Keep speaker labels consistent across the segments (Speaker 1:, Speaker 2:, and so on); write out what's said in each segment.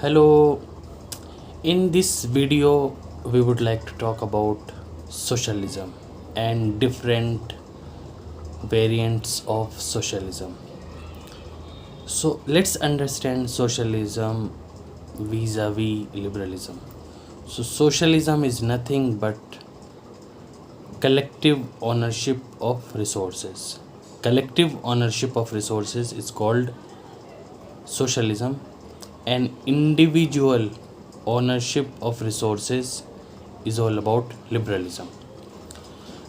Speaker 1: Hello, in this video, we would like to talk about socialism and different variants of socialism. So, let's understand socialism vis a vis liberalism. So, socialism is nothing but collective ownership of resources. Collective ownership of resources is called socialism, and individual ownership of resources is all about liberalism.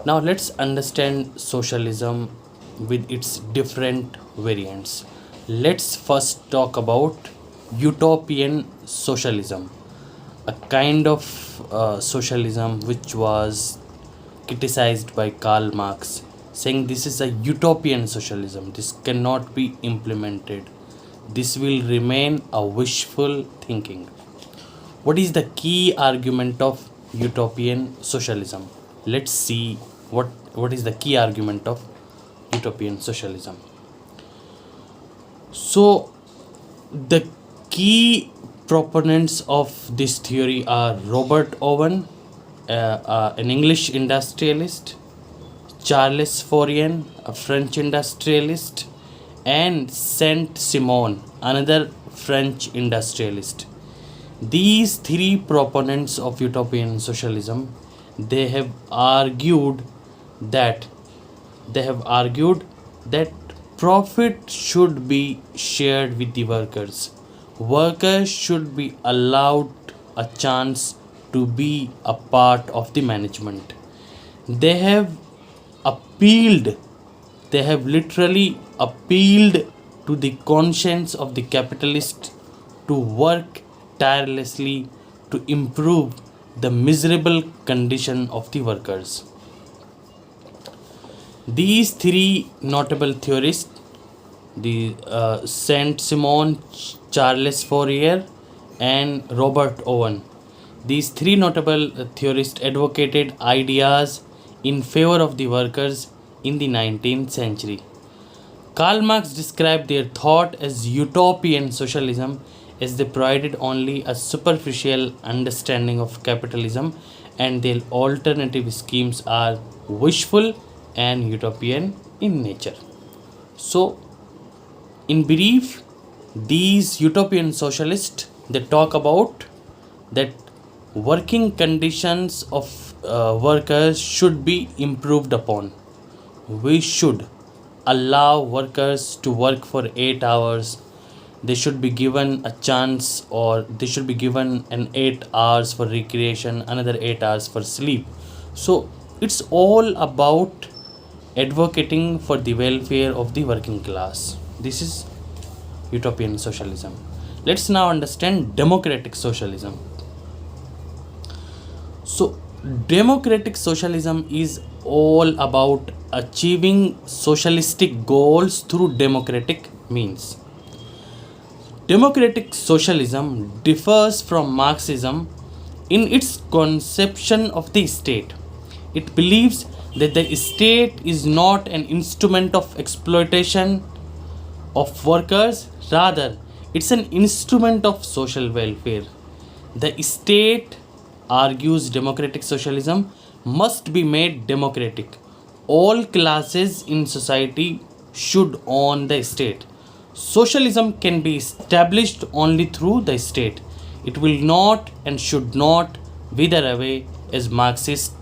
Speaker 1: Now let's understand socialism with its different variants. Let's first talk about utopian socialism, a kind of socialism which was criticized by Karl Marx, saying this is a utopian socialism, this cannot be implemented, this will remain a wishful thinking. What is the key argument of utopian socialism? Let's see what is the key argument of utopian socialism. So, the key proponents of this theory are Robert Owen, an English industrialist, Charles Fourier, a French industrialist, and Saint-Simon, another French industrialist. These three proponents of utopian socialism, they have argued that profit should be shared with the workers. Workers should be allowed a chance to be a part of the management. They have appealed, they have literally appealed to the conscience of the capitalist to work tirelessly to improve the miserable condition of the workers. These three notable theorists, the Saint-Simon, Charles Fourier, and Robert Owen, these three notable theorists advocated ideas in favor of the workers in the 19th century. Karl Marx described their thought as utopian socialism as they provided only a superficial understanding of capitalism, and their alternative schemes are wishful and utopian in nature. So, in brief, these utopian socialists, they talk about that working conditions of workers should be improved upon. We should allow workers to work for 8 hours. They should be given a chance, or they should be given an 8 hours for recreation, another 8 hours for sleep. So it's all about advocating for the welfare of the working class. This is utopian socialism. Let's now understand democratic socialism. So democratic socialism is all about achieving socialistic goals through democratic means. Democratic socialism differs from Marxism in its conception of the state. It believes that the state is not an instrument of exploitation of workers, rather, it's an instrument of social welfare. The state, argues democratic socialism, must be made democratic. All classes in society should own the state. Socialism can be established only through the state. It will not and should not wither away as Marxism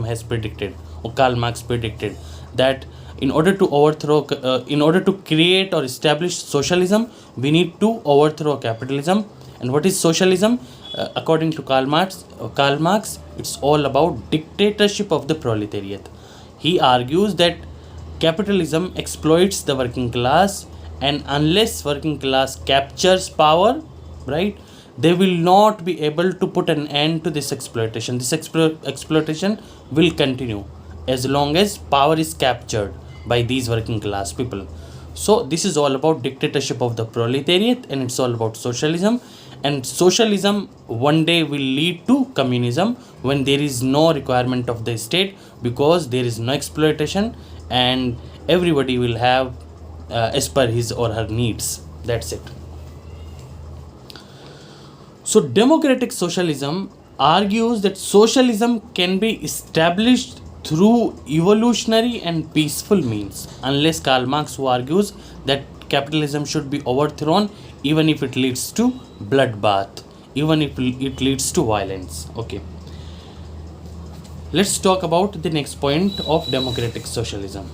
Speaker 1: has predicted, or Karl Marx predicted, that in order to create or establish socialism, we need to overthrow capitalism. And what is socialism? According to Karl Marx, it's all about dictatorship of the proletariat. He argues that capitalism exploits the working class, and unless working class captures power, right, they will not be able to put an end to this exploitation. This exploitation will continue as long as power is captured by these working class people. So this is all about dictatorship of the proletariat, and it's all about socialism. And socialism one day will lead to communism, when there is no requirement of the state, because there is no exploitation and everybody will have as per his or her needs. That's it. So, democratic socialism argues that socialism can be established through evolutionary and peaceful means, unless Karl Marx, who argues that capitalism should be overthrown even if it leads to bloodbath, even if it leads to violence. Okay, let's talk about the next point of democratic socialism.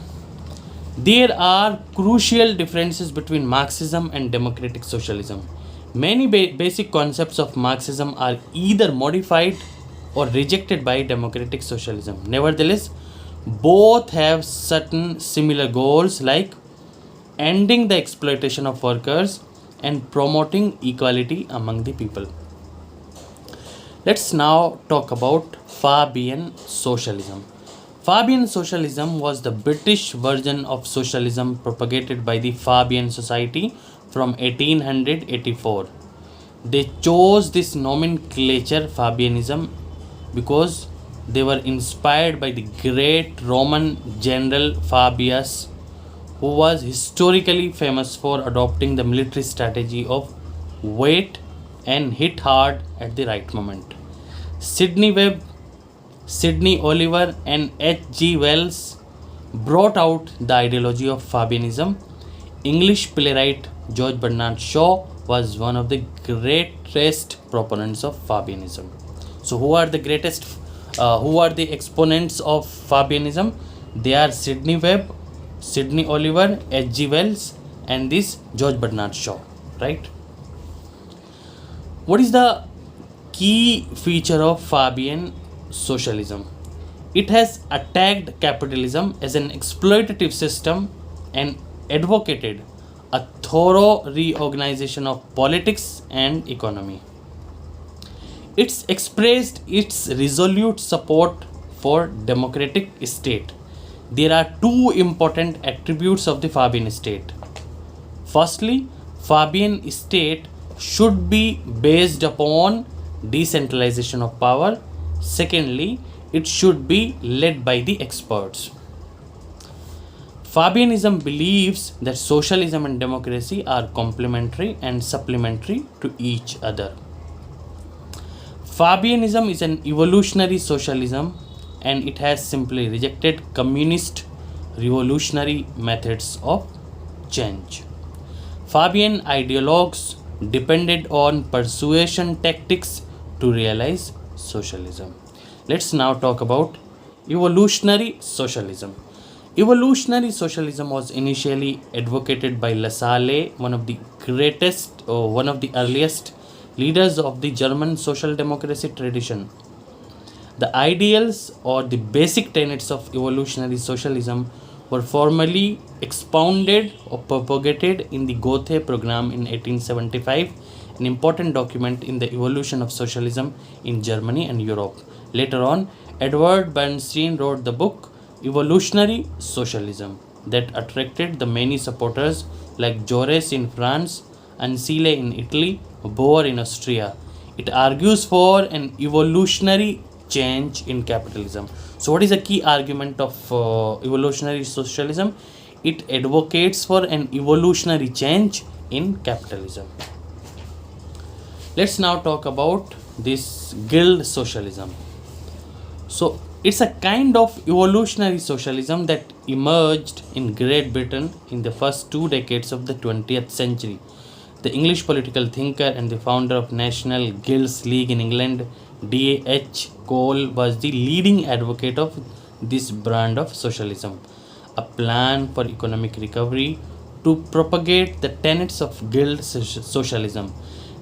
Speaker 1: There are crucial differences between Marxism and democratic socialism. Many basic concepts of Marxism are either modified or rejected by democratic socialism. Nevertheless, both have certain similar goals like ending the exploitation of workers and promoting equality among the people. Let's now talk about Fabian Socialism. Fabian Socialism was the British version of socialism propagated by the Fabian Society from 1884. They chose this nomenclature Fabianism because they were inspired by the great Roman general Fabius, who was historically famous for adopting the military strategy of wait and hit hard at the right moment. Sidney Webb, Sidney Oliver, and H.G. Wells brought out the ideology of Fabianism. English playwright George Bernard Shaw was one of the greatest proponents of Fabianism. So, who are the greatest? Who are the exponents of Fabianism? They are Sidney Webb, Sidney Oliver, H.G. Wells, and this George Bernard Shaw. Right? What is the key feature of Fabian socialism? It has attacked capitalism as an exploitative system and advocated a thorough reorganization of politics and economy. It's expressed its resolute support for democratic state. There are two important attributes of the Fabian state. Firstly, Fabian state should be based upon decentralization of power. Secondly, it should be led by the experts. Fabianism believes that socialism and democracy are complementary and supplementary to each other. Fabianism is an evolutionary socialism and it has simply rejected communist revolutionary methods of change. Fabian ideologues depended on persuasion tactics to realize socialism. Let's now talk about evolutionary socialism. Evolutionary socialism was initially advocated by Lassalle, one of the earliest leaders of the German social democracy tradition. The ideals or the basic tenets of evolutionary socialism were formally expounded or propagated in the Gothe program in 1875, an important document in the evolution of socialism in Germany and Europe. Later on, Edward Bernstein wrote the book Evolutionary Socialism that attracted the many supporters like Jaurès in France, Ansile in Italy, Boer in Austria. It argues for an evolutionary change in capitalism. So, what is the key argument of evolutionary socialism? It advocates for an evolutionary change in capitalism. Let's now talk about this Guild Socialism. So, it's a kind of evolutionary socialism that emerged in Great Britain in the first 2 decades of the 20th century. The English political thinker and the founder of National Guilds League in England, D.H. Cole, was the leading advocate of this brand of socialism, a plan for economic recovery to propagate the tenets of Guild Socialism.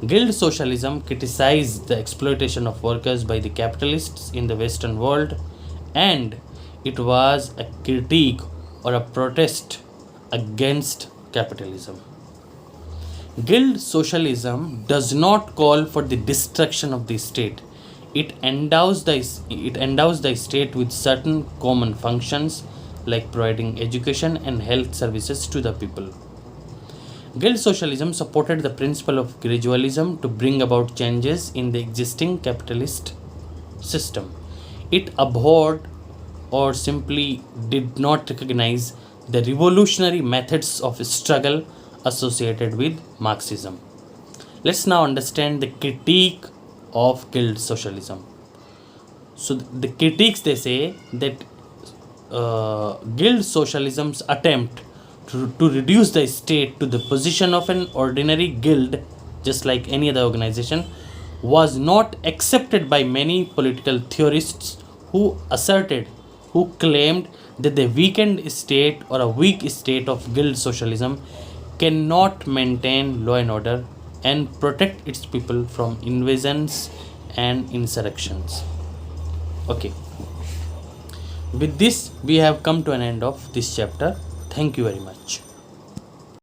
Speaker 1: Guild Socialism criticized the exploitation of workers by the capitalists in the Western world, and it was a critique or a protest against capitalism. Guild Socialism does not call for the destruction of the state. It endows the state with certain common functions like providing education and health services to the people. Guild Socialism supported the principle of gradualism to bring about changes in the existing capitalist system. It abhorred or simply did not recognize the revolutionary methods of struggle associated with Marxism. Let's now understand the critique of Guild Socialism. So the critics, they say that Guild Socialism's attempt to reduce the state to the position of an ordinary guild, just like any other organization, was not accepted by many political theorists who claimed that the weakened state or a weak state of Guild Socialism cannot maintain law and order and protect its people from invasions and insurrections. Okay, with this we have come to an end of this chapter. Thank you very much.